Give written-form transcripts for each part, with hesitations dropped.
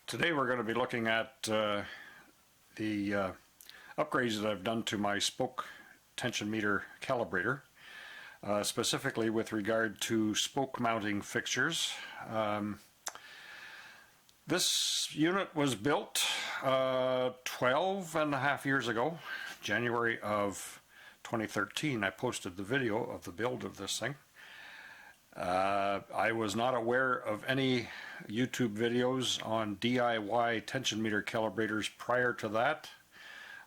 Today we're going to be looking at the upgrades that I've done to my spoke tension meter calibrator, specifically with regard to spoke mounting fixtures. This unit was built 12 and a half years ago, January of 2013. I posted the video of the build of this thing. I was not aware of any YouTube videos on DIY tension meter calibrators prior to that.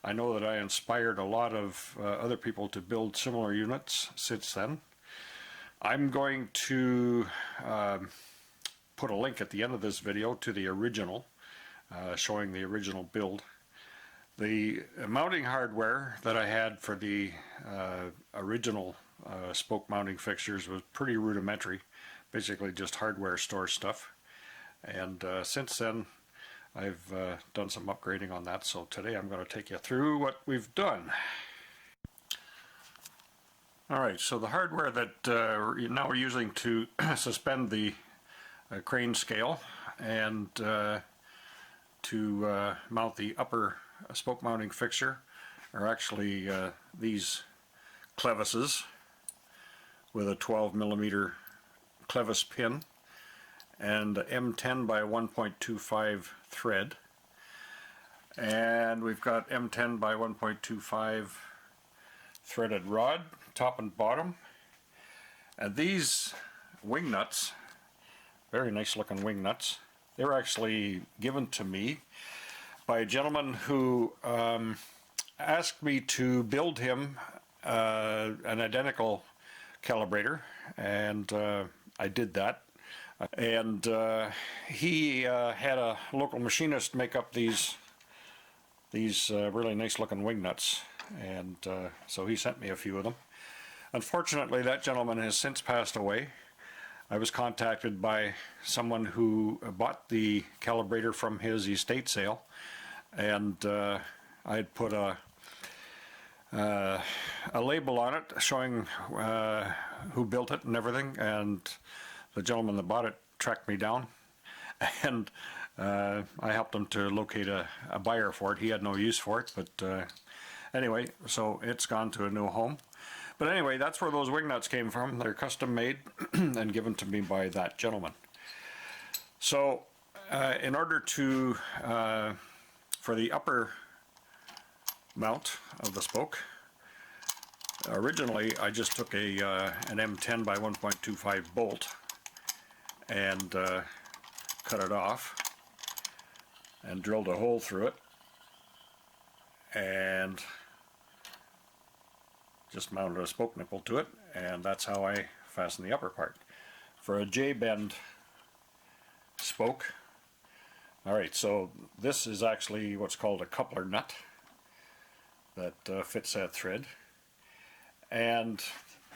I know that I inspired a lot of other people to build similar units since then. I'm going to put a link at the end of this video to the original, showing the original build. The mounting hardware that I had for the original spoke mounting fixtures was pretty rudimentary, basically just hardware store stuff. And since then I've done some upgrading on that, so today I'm going to take you through what we've done. Alright, so the hardware that now we're using to suspend the crane scale and to mount the upper spoke mounting fixture are actually these clevises with a 12mm clevis pin and a M10 by 1.25 thread, and we've got M10 by 1.25 threaded rod top and bottom, and these wing nuts, very nice looking wing nuts, they were actually given to me by a gentleman who asked me to build him an identical calibrator, and I did that. And he had a local machinist make up these really nice looking wing nuts, and so he sent me a few of them. Unfortunately, that gentleman has since passed away. I was contacted by someone who bought the calibrator from his estate sale, and I had put a label on it showing who built it and everything, and the gentleman that bought it tracked me down, and I helped him to locate a buyer for it. He had no use for it, but anyway, so it's gone to a new home. But anyway, that's where those wing nuts came from. They're custom made and given to me by that gentleman. So in order to for the upper mount of the spoke, originally I just took an M10 by 1.25 bolt and cut it off and drilled a hole through it and just mounted a spoke nipple to it, and that's how I fasten the upper part. For a J-bend spoke, alright, so this is actually what's called a coupler nut that fits that thread, and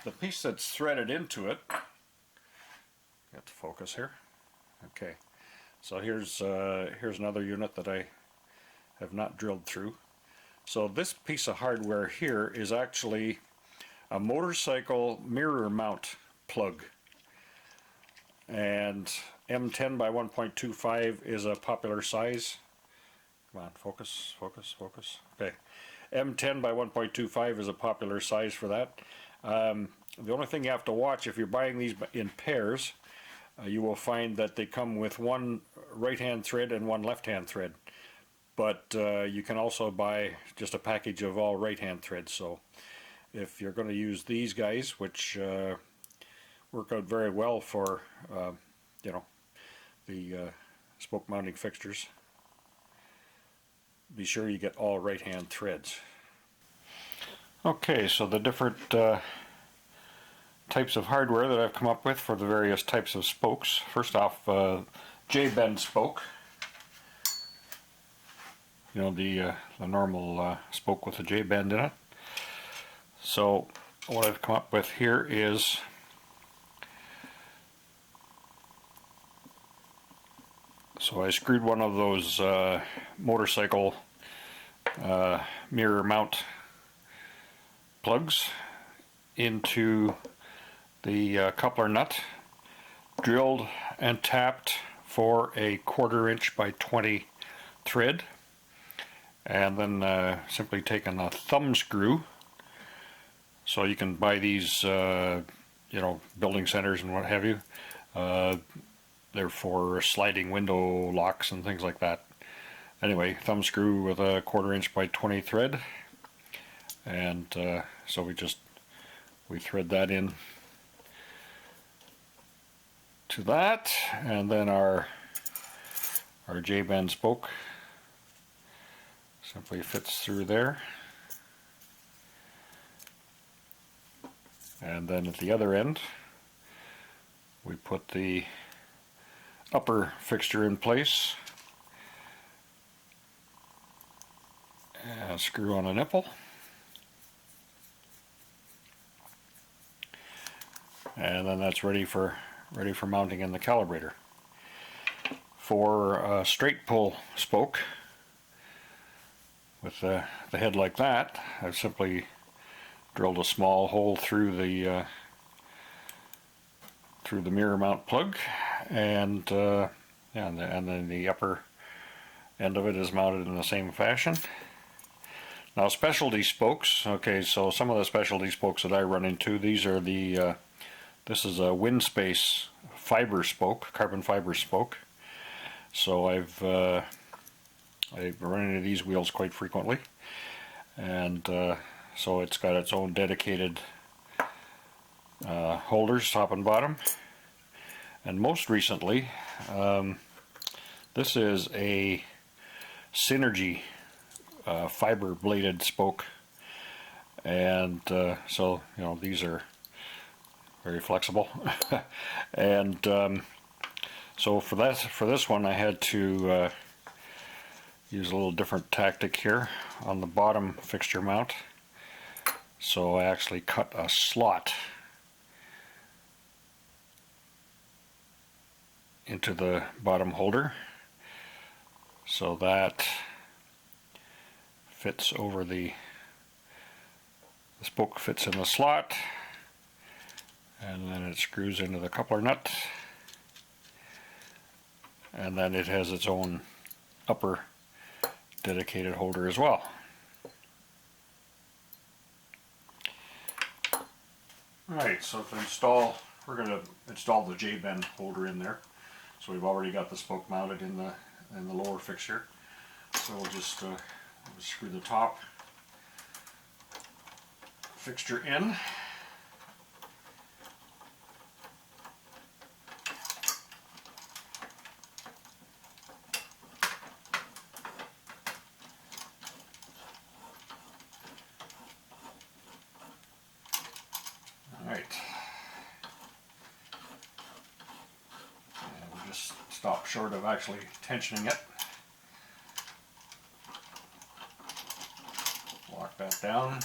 the piece that's threaded into it, get the focus here, okay, so here's another unit that I have not drilled through. So this piece of hardware here is actually a motorcycle mirror mount plug, and M10 by 1.25 is a popular size. Come on, focus, focus, focus. Okay, M10 by 1.25 is a popular size for that. The only thing you have to watch, if you're buying these in pairs, you will find that they come with one right hand thread and one left hand thread. But you can also buy just a package of all right-hand threads. So if you're going to use these guys, which work out very well for you know, the spoke mounting fixtures, be sure you get all right-hand threads. Okay, so the different types of hardware that I've come up with for the various types of spokes. First off, J-bend spoke. You know, the normal spoke with a J-bend in it. So what I've come up with here is I screwed one of those motorcycle mirror mount plugs into the coupler nut, drilled and tapped for a 1/4 inch by 20 thread, and then simply taking a thumb screw. So you can buy these, you know, building centers and what have you. They're for sliding window locks and things like that. Anyway, thumb screw with a 1/4 inch by 20 thread, and so we thread that in to that, and then our J-bend spoke simply fits through there. And then at the other end, we put the upper fixture in place and screw on a nipple. And then that's ready for mounting in the calibrator. For a straight pull spoke with the head like that, I've simply drilled a small hole through the mirror mount plug, and then the upper end of it is mounted in the same fashion. Now, specialty spokes. Okay, so some of the specialty spokes that I run into, these are the this is a WindSpace fiber spoke, carbon fiber spoke. So I've run into these wheels quite frequently, and so it's got its own dedicated holders, top and bottom. And most recently, this is a Synergy fiber bladed spoke, and so you know, these are very flexible. And so for this one, I had to use a little different tactic here on the bottom fixture mount. So I actually cut a slot into the bottom holder, so that fits over the spoke fits in the slot, and then it screws into the coupler nut, and then it has its own upper dedicated holder as well. Alright, so to install, we're going to install the J-bend holder in there. So we've already got the spoke mounted in the lower fixture. So we'll just screw the top fixture in. Alright. And we'll just stop short of actually tensioning it. Lock that down.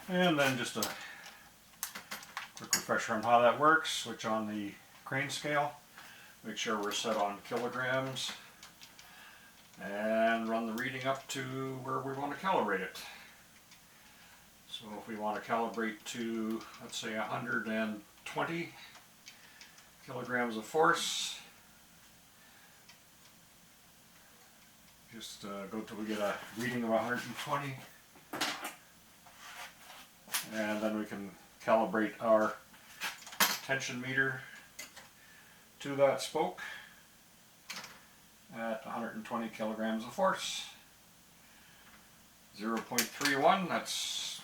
And then just a quick refresher on how that works. Switch on the crane scale. Make sure we're set on kilograms. And run the reading up to where we want to calibrate it. So if we want to calibrate to, let's say, 120 kilograms of force, just go till we get a reading of 120, and then we can calibrate our tension meter to that spoke at 120 kilograms of force. 0.31, that's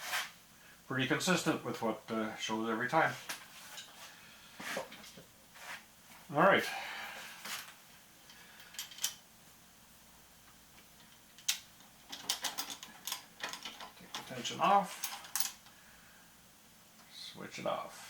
pretty consistent with what shows every time. Alright. Take the tension off, switch it off.